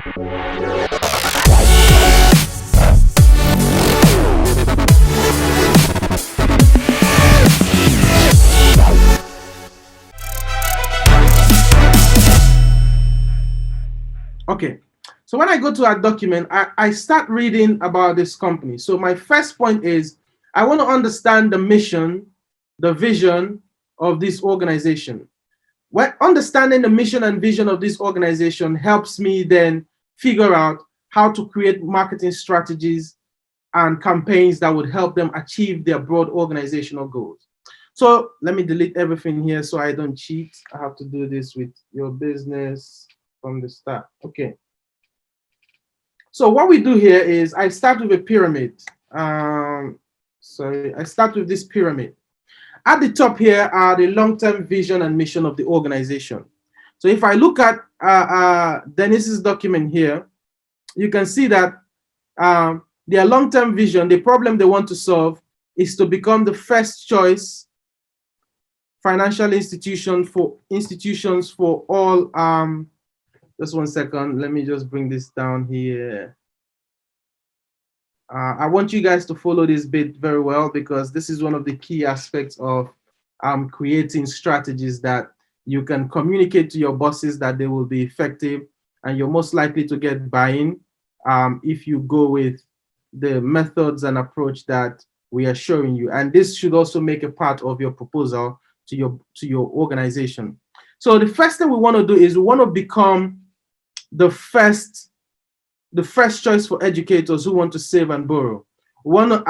Okay, so when I go to our document, I start reading about this company. So my first point is I want to understand the mission, the vision of this organization. When understanding the mission and vision of this organization helps me then figure out how to create marketing strategies and campaigns that would help them achieve their broad organizational goals. So let me delete everything here so I don't cheat. I have to do this with your business from the start. Okay. So what we do here is I start with a pyramid. Sorry, I start with this pyramid. At the top here are the long-term vision and mission of the organization. So if I look at Dennis's document here, you can see that their long-term vision, the problem they want to solve is to become the first choice financial institutions for all. Just 1 second, let me just bring this down here. I want you guys to follow this bit very well because this is one of the key aspects of creating strategies that you can communicate to your bosses that they will be effective, and you're most likely to get buy-in if you go with the methods and approach that we are showing you. And this should also make a part of your proposal to your organization. So the first thing we want to do is we want to become the first choice for educators who want to save and borrow. We want to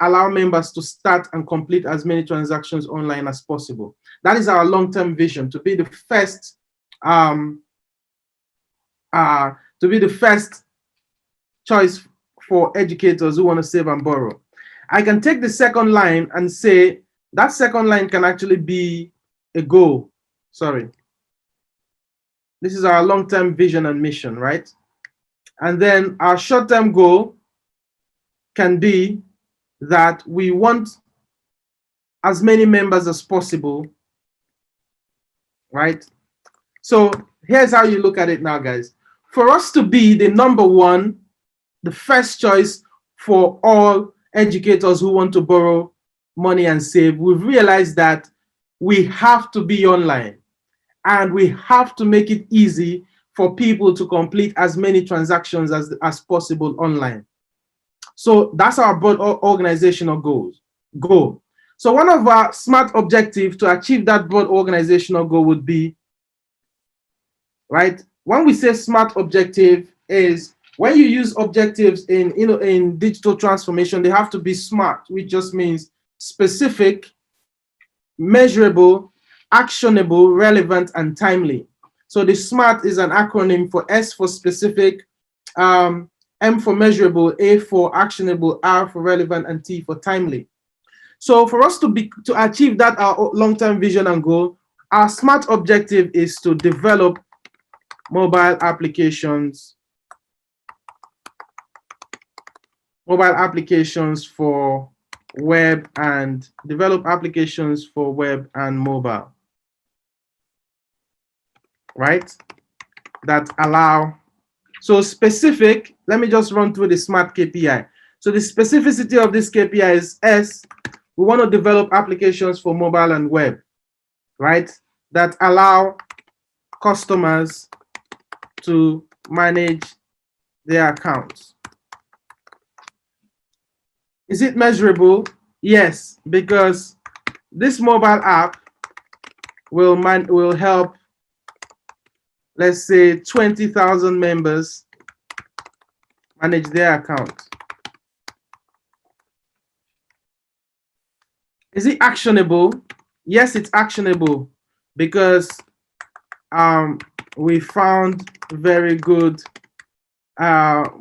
allow members to start and complete as many transactions online as possible. That is our long-term vision, to be the first choice for educators who want to save and borrow. I can take the second line and say that second line can actually be a goal. Sorry. This is our long-term vision and mission, right? And then our short-term goal can be that we want as many members as possible, right? So here's how you look at it now, guys. For us to be the number one, the first choice for all educators who want to borrow money and save, we've realized that we have to be online. And we have to make it easy for people to complete as many transactions as possible online. So that's our broad organizational goal. So one of our SMART objectives to achieve that broad organizational goal would be, right? When we say SMART objective is when you use objectives in digital transformation, they have to be SMART, which just means specific, measurable, actionable, relevant, and timely. So the SMART is an acronym for S for specific, M for measurable, A for actionable, R for relevant, and T for timely. So for us to achieve that our long-term vision and goal, our SMART objective is to develop mobile applications for web and mobile. Right? That allow, so specific, let me just run through the SMART KPI. So the specificity of this KPI is S, we want to develop applications for mobile and web, right? That allow customers to manage their accounts. Is it measurable? Yes, because this mobile app will help, let's say, 20,000 members manage their account. Is it actionable? Yes, it's actionable because we found very good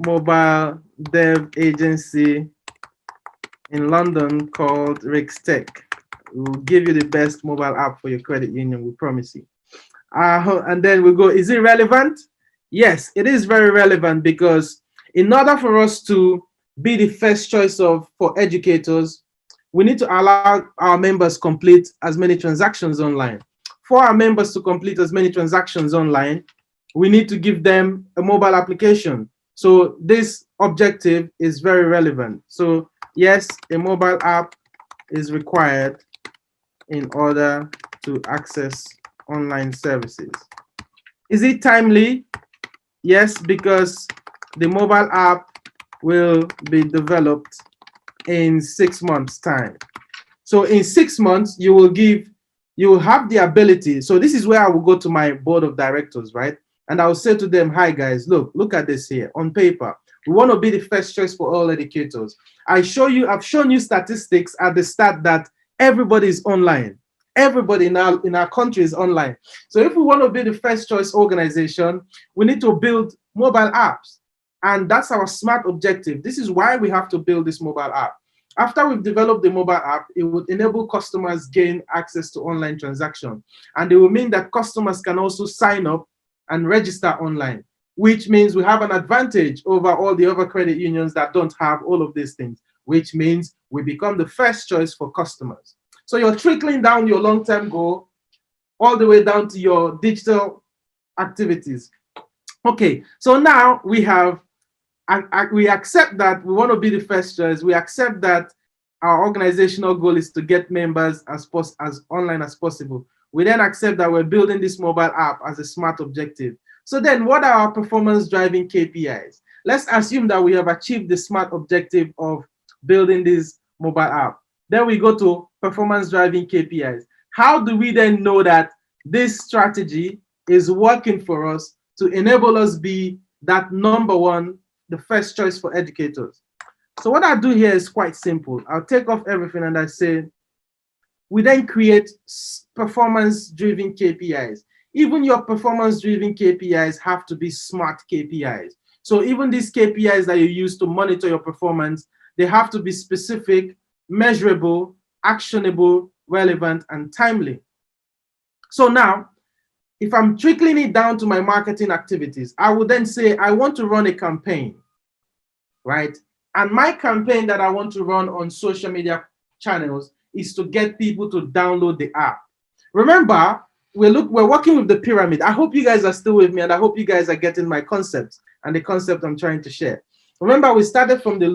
mobile dev agency in London called Rixtech. We'll give you the best mobile app for your credit union, we promise you. And then we go, is it relevant? Yes, it is very relevant because in order for us to be the first choice for educators, we need to allow our members complete as many transactions online. For our members to complete as many transactions online, we need to give them a mobile application. So this objective is very relevant. So yes, a mobile app is required in order to access online services. Is it timely? Yes, because the mobile app will be developed in 6 months' time. So in 6 months, you will have the ability. So this is where I will go to my board of directors, right? And I will say to them, hi guys, look at this here on paper. We want to be the first choice for all educators. I've shown you statistics at the start that everybody is online. Everybody in our country is online. So if we want to be the first choice organization, we need to build mobile apps. And that's our SMART objective. This is why we have to build this mobile app. After we've developed the mobile app, it would enable customers gain access to online transaction. And it will mean that customers can also sign up and register online, which means we have an advantage over all the other credit unions that don't have all of these things, which means we become the first choice for customers. So you're trickling down your long-term goal all the way down to your digital activities. Okay, so now we accept that we want to be the first choice. We accept that our organizational goal is to get members as online as possible. We then accept that we're building this mobile app as a SMART objective. So then what are our performance driving KPIs? Let's assume that we have achieved the SMART objective of building this mobile app. Then we go to performance driving KPIs. How do we then know that this strategy is working for us to enable us be that number one, the first choice for educators? So what I do here is quite simple. I'll take off everything and I say, we then create performance-driven KPIs. Even your performance-driven KPIs have to be SMART KPIs. So even these KPIs that you use to monitor your performance, they have to be specific, measurable, actionable, relevant, and timely. So now, if I'm trickling it down to my marketing activities, I would then say, I want to run a campaign, right? And my campaign that I want to run on social media channels is to get people to download the app. Remember, we're working with the pyramid. I hope you guys are still with me, and I hope you guys are getting my concept and the concept I'm trying to share. Remember, we started from the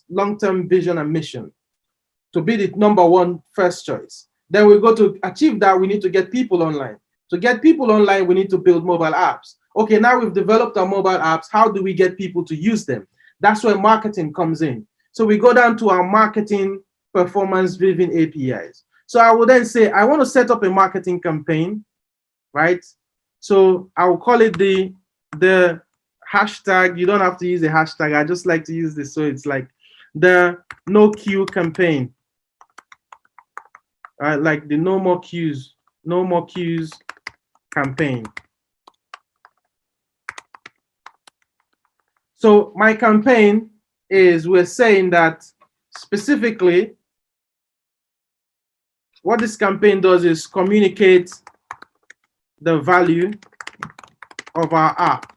long-term vision and mission to be the number one first choice. Then we go to achieve that, we need to get people online. To get people online, we need to build mobile apps. Okay, now we've developed our mobile apps. How do we get people to use them? That's where marketing comes in. So we go down to our marketing performance-driven APIs. So I will then say, I want to set up a marketing campaign, right? So I will call it the hashtag. You don't have to use a hashtag. I just like to use this. So it's like the no queue campaign, right? Like the no more queues campaign. So my campaign is, we're saying that specifically what this campaign does is communicate the value of our app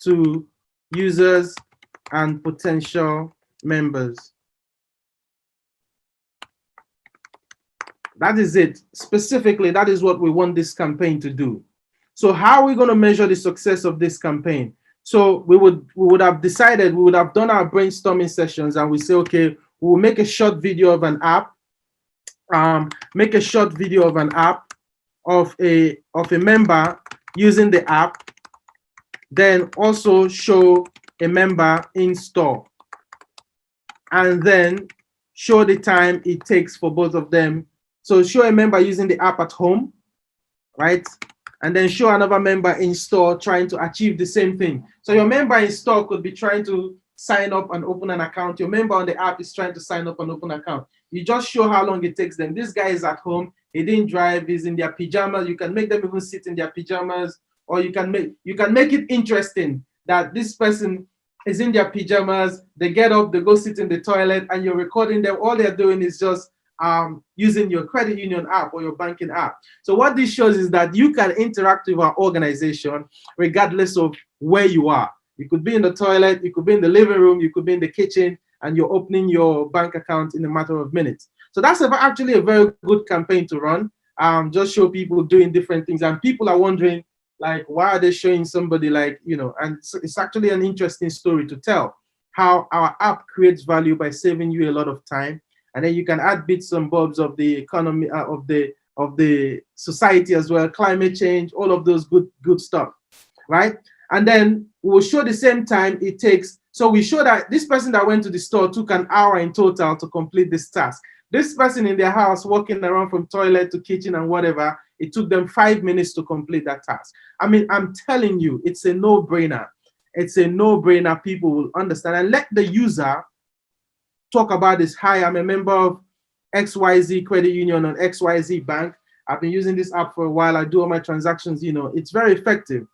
to users and potential members. That is it. Specifically, that is what we want this campaign to do. So how are we going to measure the success of this campaign? So we would have decided, we would have done our brainstorming sessions, and we say, okay, we'll make a short video of an app, make a short video of an app of a member using the app, then also show a member in store, and then show the time it takes for both of them. So show a member using the app at home, right? And then show another member in store trying to achieve the same thing. So your member in store could be trying to sign up and open an account. Your member on the app is trying to sign up and open an account. You just show how long it takes them. This guy is at home. He didn't drive. He's in their pajamas. You can make them even sit in their pajamas, or you can make it interesting that this person is in their pajamas. They get up, they go sit in the toilet, and you're recording them. All they're doing is just using your credit union app or your banking app. So what this shows is that you can interact with our organization regardless of where you are. You could be in the toilet, you could be in the living room, you could be in the kitchen, and you're opening your bank account in a matter of minutes. So that's actually a very good campaign to run. Just show people doing different things, and people are wondering, Like, why are they showing somebody like, and it's actually an interesting story to tell how our app creates value by saving you a lot of time. And then you can add bits and bobs of the economy, of the society as well, climate change, all of those good stuff, right? And then we'll show the same time it takes. So we show that this person that went to the store took an hour in total to complete this task. This person in their house walking around from toilet to kitchen and whatever, it took them 5 minutes to complete that task. I mean, I'm telling you, it's a no-brainer. It's a no-brainer. People will understand, and let the user talk about this. Hi, I'm a member of XYZ Credit Union and XYZ Bank. I've been using this app for a while. I do all my transactions. It's very effective.